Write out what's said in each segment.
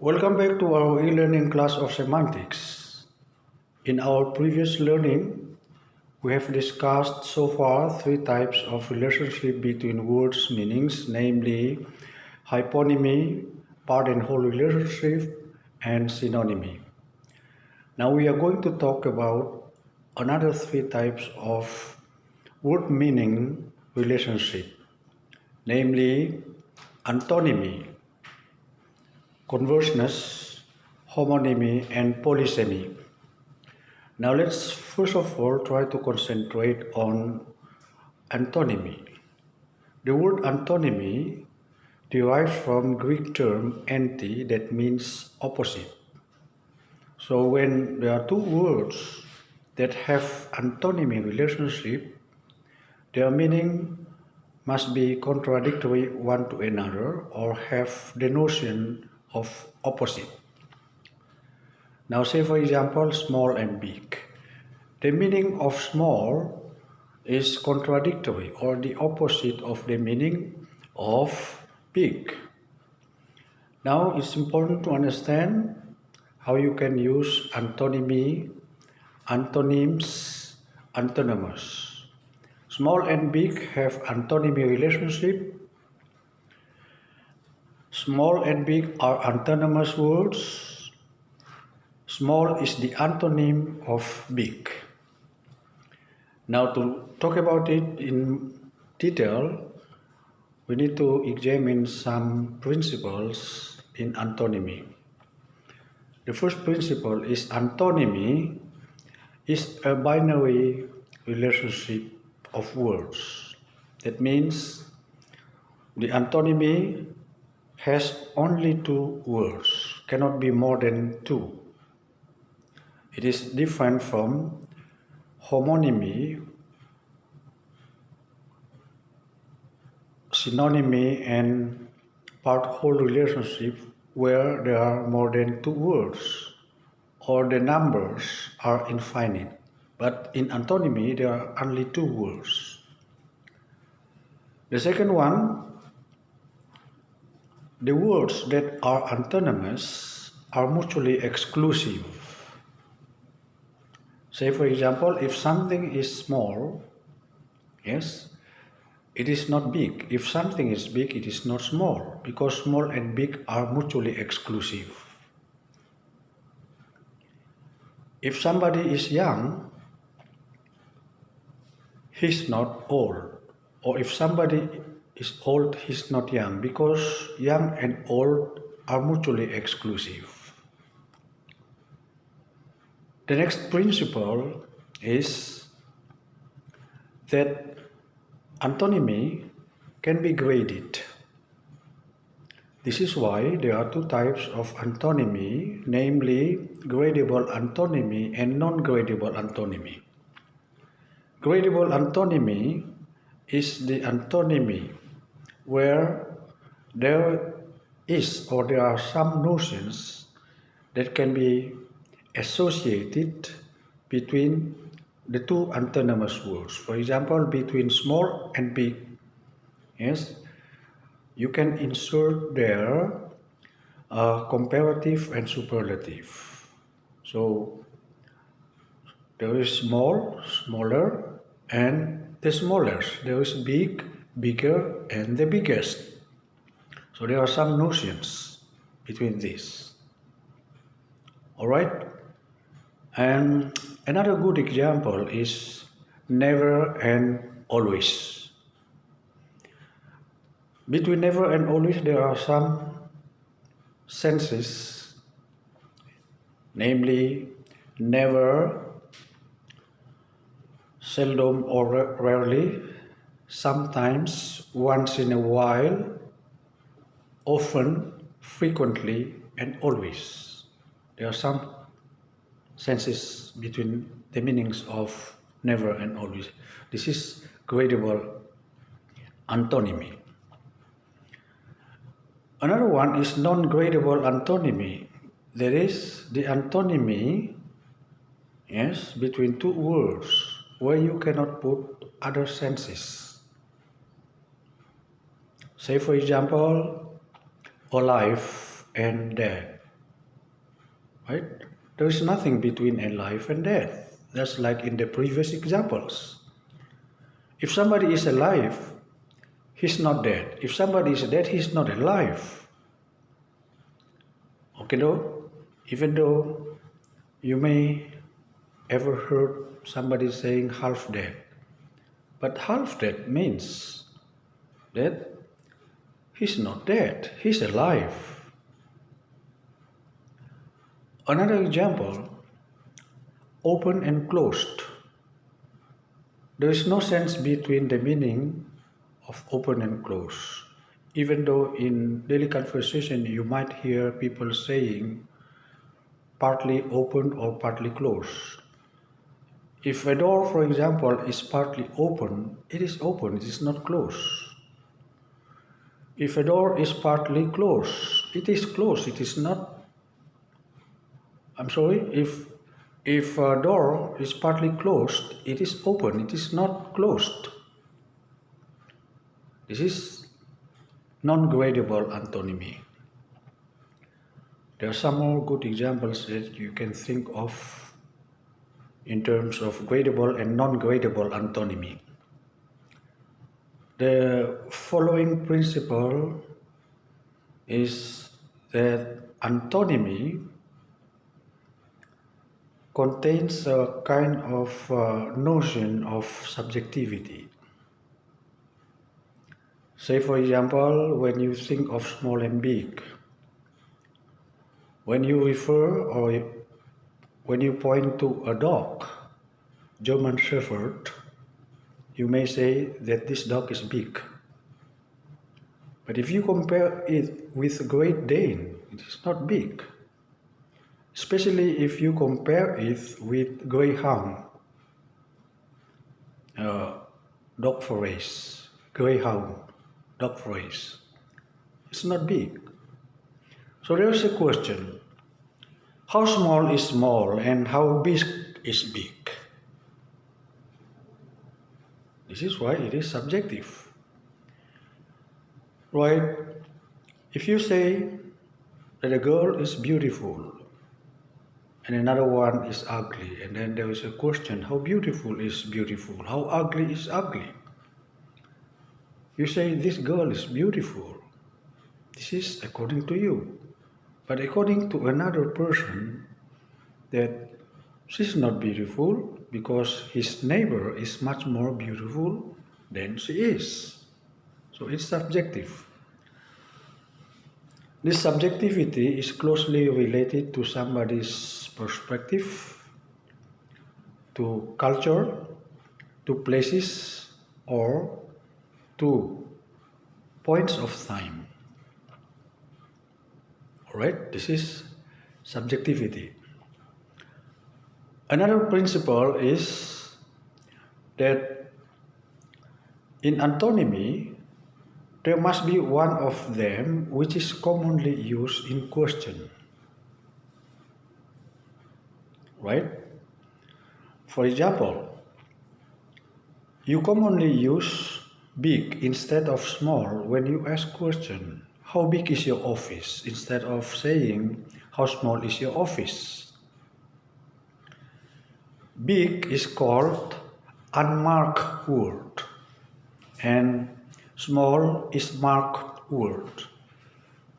Welcome back to our e-learning class of semantics. In our previous learning, we have discussed so far three types of relationship between words meanings, namely hyponymy, part and whole relationship, and synonymy. Now we are going to talk about another three types of word meaning relationship, namely antonymy, converseness, homonymy, and polysemy. Now let's first of all try to concentrate on antonymy. The word antonymy derives from Greek term anti, that means opposite. So when there are two words that have antonymy relationship, their meaning must be contradictory one to another or have the notion of opposite. Now say for example small and big. The meaning of small is contradictory or the opposite of the meaning of big. Now it's important to understand how you can use antonymy, antonyms, antonymous. Small and big have antonymy relationship. Small and big are antonymous words. Small is the antonym of big. Now to talk about it in detail, we need to examine some principles in antonymy. The first principle is antonymy is a binary relationship of words. That means the antonymy has only two words, cannot be more than two. It is different from homonymy, synonymy, and part-whole relationship where there are more than two words or the numbers are infinite. But in antonymy there are only two words. The second one, the words that are antonymous are mutually exclusive. Say for example, if something is small, yes, it is not big. If something is big, it is not small, because small and big are mutually exclusive. If somebody is young, he's not old. Or if somebody is old, he's not young, because young and old are mutually exclusive. The next principle is that antonymy can be graded. This is why there are two types of antonymy, namely gradable antonymy and non-gradable antonymy. Gradable antonymy is the antonymy where there is or there are some notions that can be associated between the two antonymous words. For example, between small and big, yes, you can insert there comparative and superlative. So there is small, smaller, and the smallest. There is big, bigger, and the biggest. So there are some notions between these. All right? And another good example is never and always. Between never and always there are some senses, namely never, seldom or rarely, sometimes, once in a while, often, frequently, and always. There are some senses between the meanings of never and always. This is gradable antonymy. Another one is non-gradable antonymy. There is the antonymy, yes, between two words where you cannot put other senses. Say for example, alive and dead. right? There is nothing between a life and death. That's like in the previous examples. If somebody is alive, he's not dead. If somebody is dead, he's not alive. Okay, though, even though you may ever heard somebody saying half dead, but half dead means that he's not dead, he's alive. Another example, open and closed. There is no sense between the meaning of open and close. Even though in daily conversation you might hear people saying partly open or partly closed. If a door, for example, is partly open, it is not closed. If a door is partly closed, it is closed, it is not. I'm sorry, if a door is partly closed, it is open, it is not closed. This is non-gradable antonymy. There are some more good examples that you can think of in terms of gradable and non-gradable antonymy. The following principle is that antonymy contains a kind of notion of subjectivity. Say, for example, when you think of small and big, when you refer or when you point to a dog, German Shepherd, you may say that this dog is big. But if you compare it with Great Dane, it is not big. Especially if you compare it with Greyhound, dog for race, Greyhound, dog for race. It's not big. So there's a question, how small is small and how big is big? This is why it is subjective. Right? If you say that a girl is beautiful and another one is ugly, and then there is a question, how beautiful is beautiful? How ugly is ugly? You say this girl is beautiful. This is according to you. But according to another person, that she's not beautiful because his neighbor is much more beautiful than she is. So it's subjective. This subjectivity is closely related to somebody's perspective, to culture, to places, or to points of time. Alright, this is subjectivity. Another principle is that in antonymy, there must be one of them which is commonly used in question. Right? For example, you commonly use big instead of small when you ask question, how big is your office? Instead of saying, how small is your office? Big is called unmarked word, and small is marked word.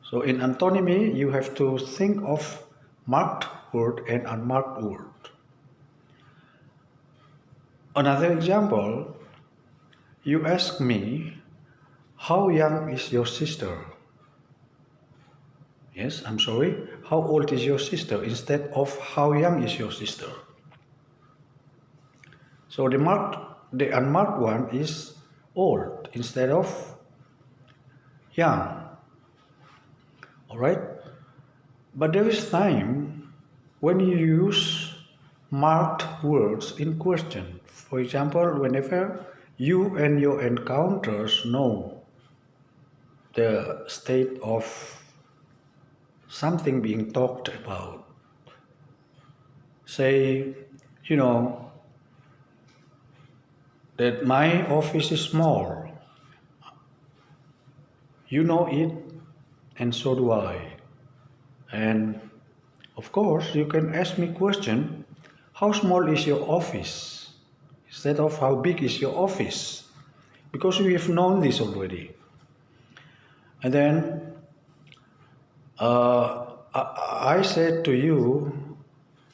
So in antonymy, you have to think of marked word and unmarked word. Another example, you ask me, how young is your sister? Yes, I'm sorry, how old is your sister? Instead of how young is your sister? So the unmarked one is old instead of young. Alright? But there is time when you use marked words in question. For example, whenever you and your encounters know the state of something being talked about. Say, that my office is small. You know it, and so do I. And Of course, you can ask me question, how small is your office? Instead of how big is your office? Because we have known this already. And then I said to you,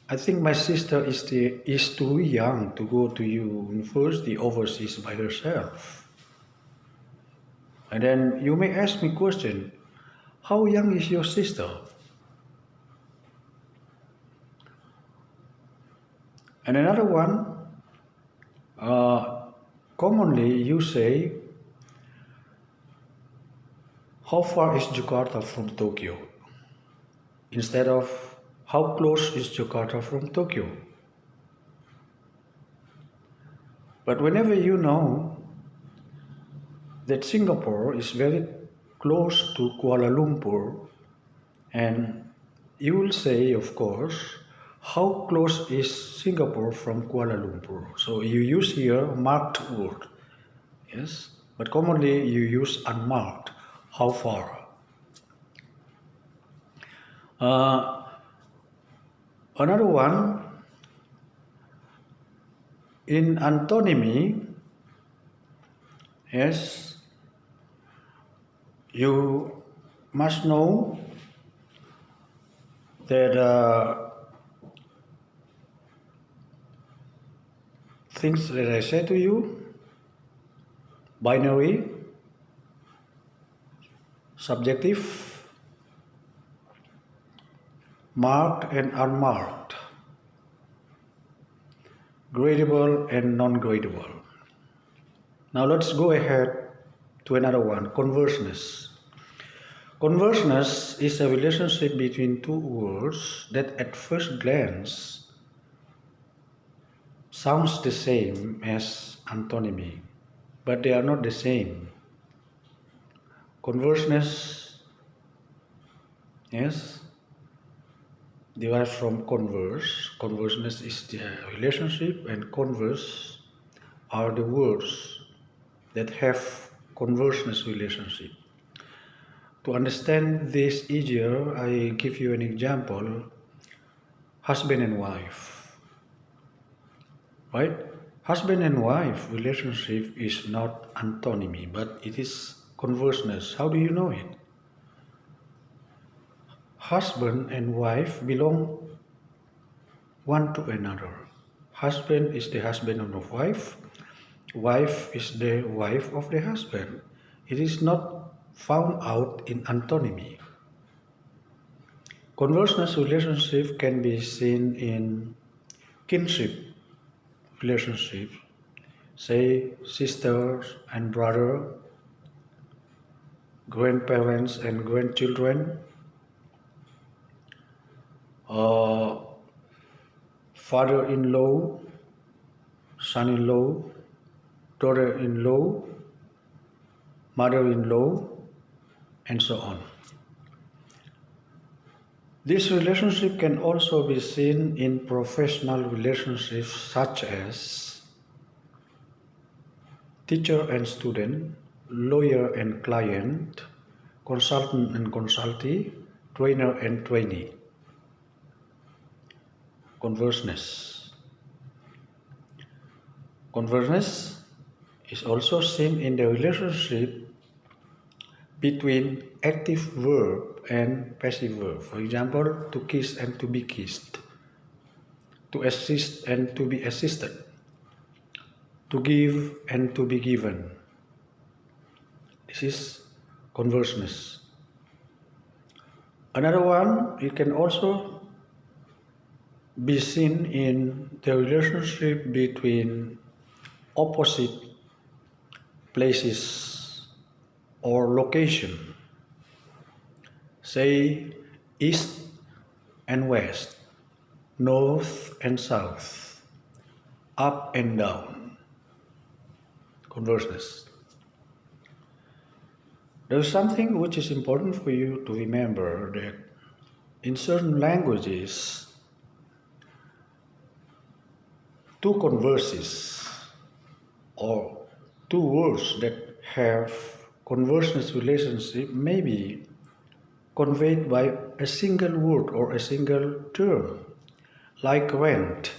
I think my sister is too young to go to university overseas by herself. And then you may ask me question, how young is your sister? And another one, commonly you say, how far is Jakarta from Tokyo? Instead of, how close is Jakarta from Tokyo? But whenever you know that Singapore is very close to Kuala Lumpur, and you will say, of course, how close is Singapore from Kuala Lumpur? So you use here marked word, yes, but commonly you use unmarked, how far. Another one, in antonymy, yes, you must know that things that I say to you, binary, subjective, marked and unmarked, gradable and non-gradable. Now let's go ahead to another one, converseness. Converseness is a relationship between two words that at first glance sounds the same as antonymy, but they are not the same. Converseness, yes, derives from converse. Converseness is the relationship, and converse are the words that have converseness relationship. To understand this easier, I give you an example, husband and wife, right? Husband and wife relationship is not antonymy, but it is converseness. How do you know it? Husband and wife belong one to another. Husband is the husband of the wife. Wife is the wife of the husband. It is not found out in antonymy. Converseness relationship can be seen in kinship relationship, say sisters and brother, grandparents and grandchildren, father-in-law, son-in-law, daughter-in-law, mother-in-law, and so on. This relationship can also be seen in professional relationships such as teacher and student, lawyer and client, consultant and consultee, trainer and trainee. Converseness. Converseness is also seen in the relationship between active verb and passive verb. For example, to kiss and to be kissed, to assist and to be assisted, to give and to be given. This is converseness. Another one, it can also be seen in the relationship between opposite places or location, say east and west, north and south, up and down. Converseness. There is something which is important for you to remember, that in certain languages, two converses or two words that have converseness relationship may be conveyed by a single word or a single term, like rent.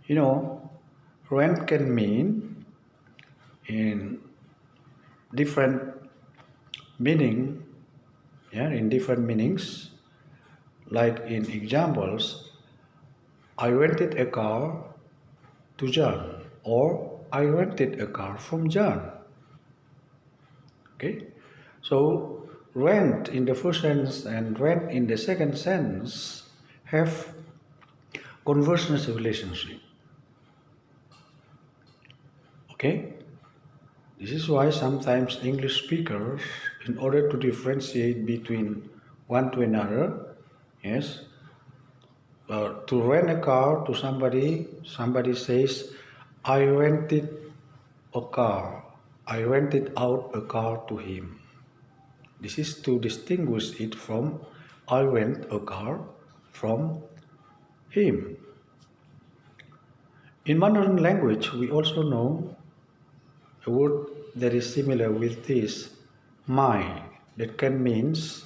Rent can mean in different meaning, in different meanings. Like in examples, I rented a car to John, or I rented a car from John. Okay, so rent in the first sentence and rent in the second sentence have converseness relationship. Okay, this is why sometimes English speakers, in order to differentiate between one to another, to rent a car to somebody says, I rented a car. I rented out a car to him. This is to distinguish it from I rent a car from him. In Mandarin language, we also know a word that is similar with this, my, that can means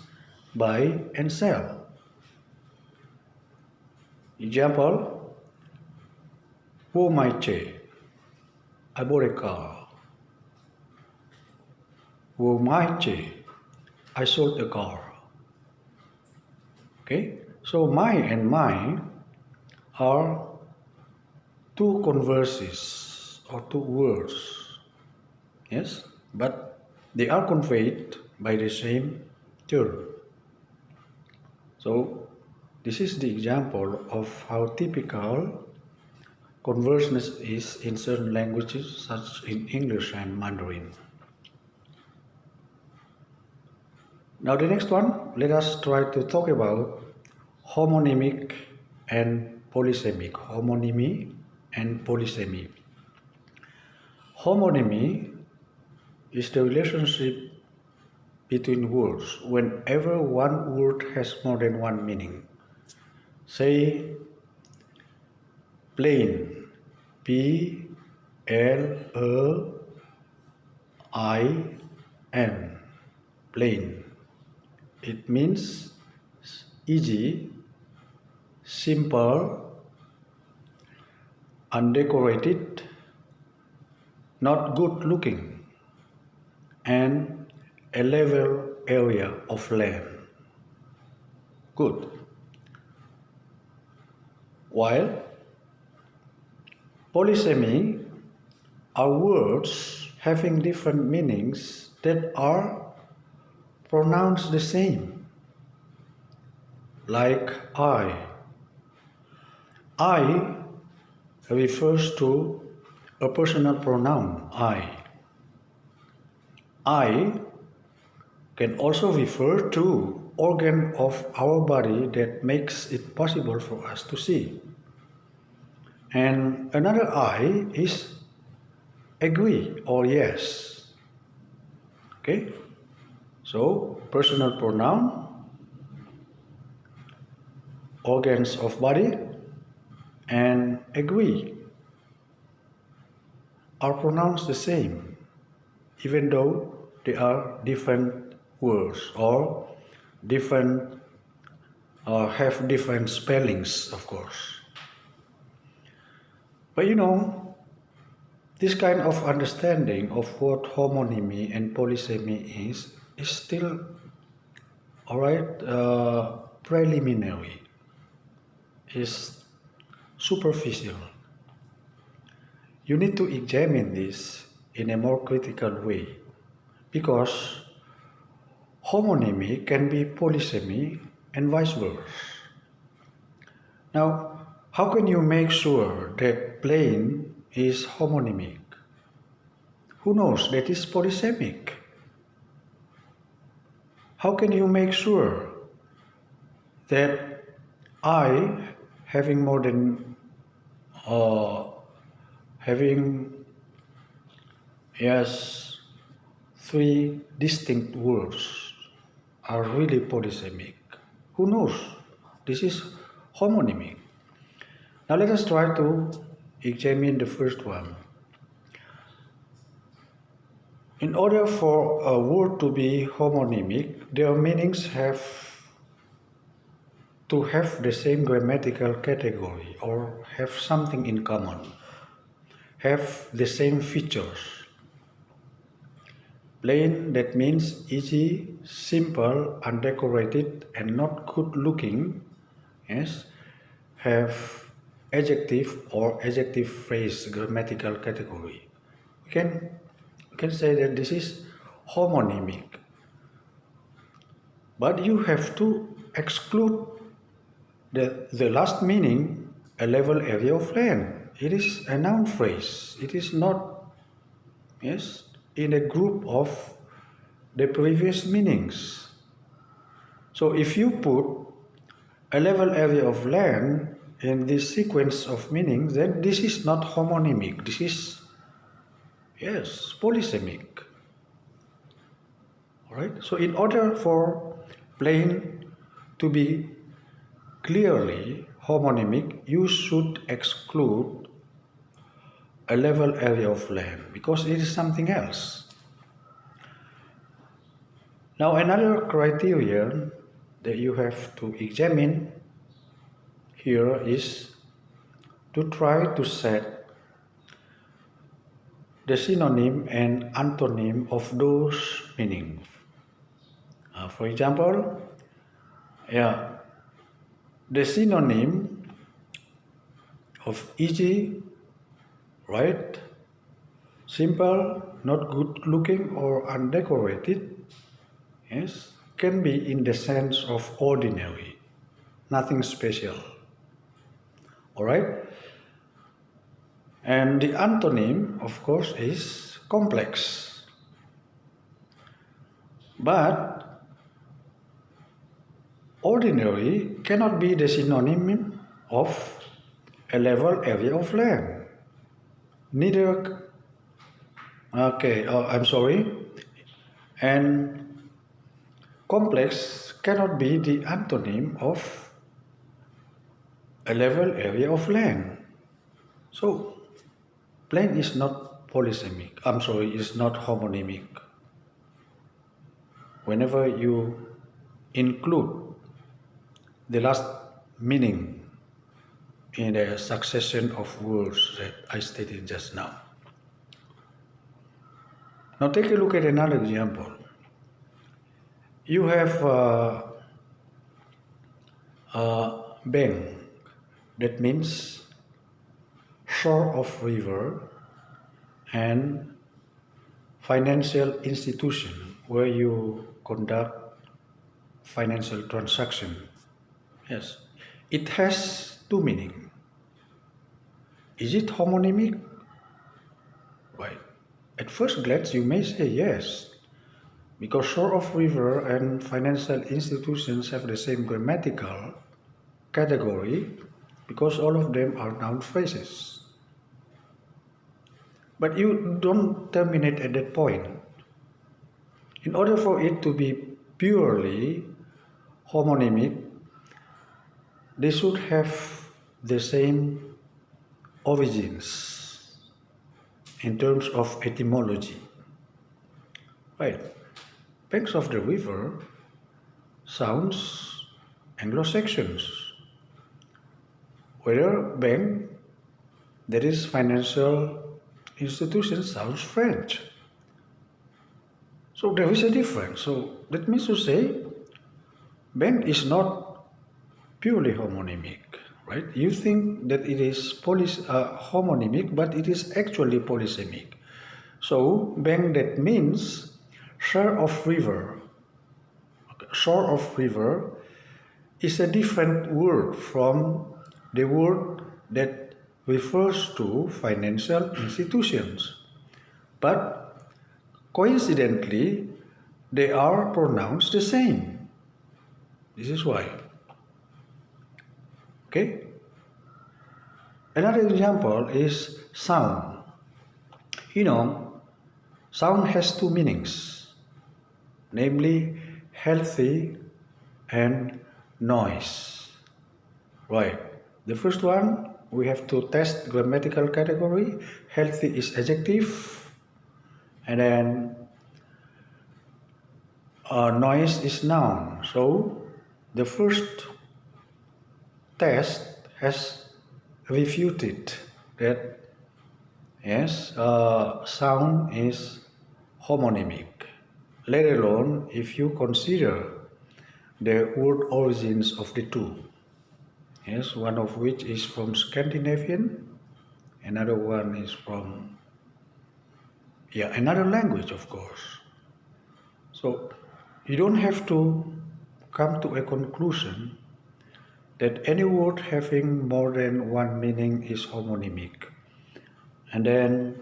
buy and sell. Example, wo mai che, I bought a car. Wo mai che, I sold a car. Okay, so my and mine are two converses or two words, yes, but they are conveyed by the same term. So this is the example of how typical converseness is in certain languages, such in English and Mandarin. Now the next one, let us try to talk about homonymic and polysemic. Homonymy and polysemy. Homonymy is the relationship between words whenever one word has more than one meaning. Say plain, P-L-A-I-N, plain. It means easy, simple, undecorated, not good looking, and a level area of land. Good. While polysemy are words having different meanings that are pronounced the same, like I. I refers to a personal pronoun, I. I can also refer to organ of our body that makes it possible for us to see. And another I is agree or yes. Okay? So, personal pronoun, organs of body, and agree are pronounced the same, even though they are different words or have different spellings, of course. But this kind of understanding of what homonymy and polysemy is still, preliminary, is superficial. You need to examine this in a more critical way, because homonymy can be polysemy and vice versa. Now, how can you make sure that plain is homonymic? Who knows that is polysemic? How can you make sure that I having more than three distinct words are really polysemic? Who knows? This is homonymic. Now let us try to examine the first one. In order for a word to be homonymic, their meanings have to have the same grammatical category or have something in common, have the same features. Plain, that means easy, simple, undecorated, and not good looking, yes, have adjective or adjective phrase grammatical category. We can say that this is homonymic. But you have to exclude the last meaning, a level area of land. It is a noun phrase. It is not, yes, in a group of the previous meanings. So if you put a level area of land in this sequence of meanings, then this is not homonymic. This is, yes, polysemic. All right. So in order for plain to be clearly homonymic, you should exclude a level area of land because it is something else. Now another criterion that you have to examine here is to try to set the synonym and antonym of those meanings. For example, the synonym of easy, right, simple, not good looking or undecorated, yes, can be in the sense of ordinary, nothing special. All right? And the antonym, of course, is complex. But ordinary cannot be the synonym of a level area of land. Neither, I'm sorry, and complex cannot be the antonym of a level area of land. So, plain is not polysemic, is not homonymic. Whenever you include the last meaning in a succession of words that I stated just now. Now take a look at another example. You have a bank, that means shore of river, and financial institution where you conduct financial transaction. Yes, it has two meanings. Is it homonymic? Right. At first glance, you may say yes, because shore of river and financial institutions have the same grammatical category, because all of them are noun phrases. But you don't terminate at that point. In order for it to be purely homonymic, they should have the same origins in terms of etymology. Right. Banks of the river sounds Anglo-Saxon. Whether bank, that is financial institution, sounds French. So there is a difference. So that means to say, bank is not purely homonymic, right? You think that it is homonymic, but it is actually polysemic. So bank, that means shore of river. Shore of river is a different word from the word that refers to financial institutions. But coincidentally, they are pronounced the same. This is why. Okay? Another example is sound. You know, sound has two meanings, namely healthy and noise. Right. The first one, we have to test grammatical category. Healthy is adjective, and then noise is noun. So the first test has refuted that yes, sound is homonymic, let alone if you consider the word origins of the two. Yes, one of which is from Scandinavian, another one is from another language, of course. So you don't have to come to a conclusion that any word having more than one meaning is homonymic. And then,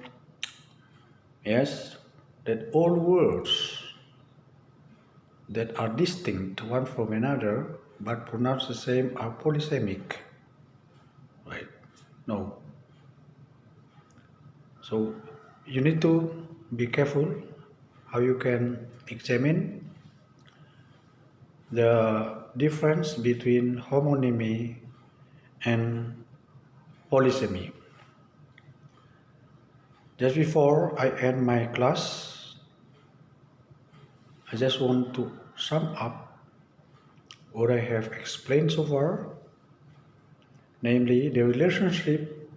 yes, that all words that are distinct one from another but pronounced the same are polysemic. Right? No. So you need to be careful how you can examine the difference between homonymy and polysemy. Just before I end my class, I just want to sum up what I have explained so far, namely the relationship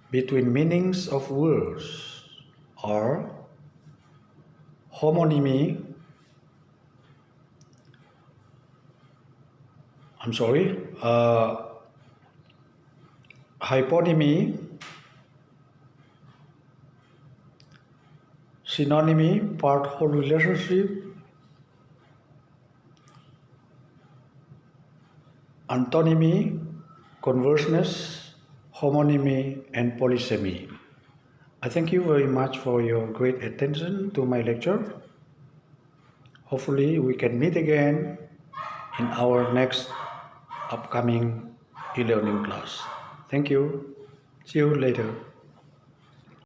between meanings of words or homonymy, hyponymy, synonymy, part-whole relationship, antonymy, converseness, homonymy, and polysemy. I thank you very much for your great attention to my lecture. Hopefully we can meet again in our next upcoming e-learning class. Thank you. See you later.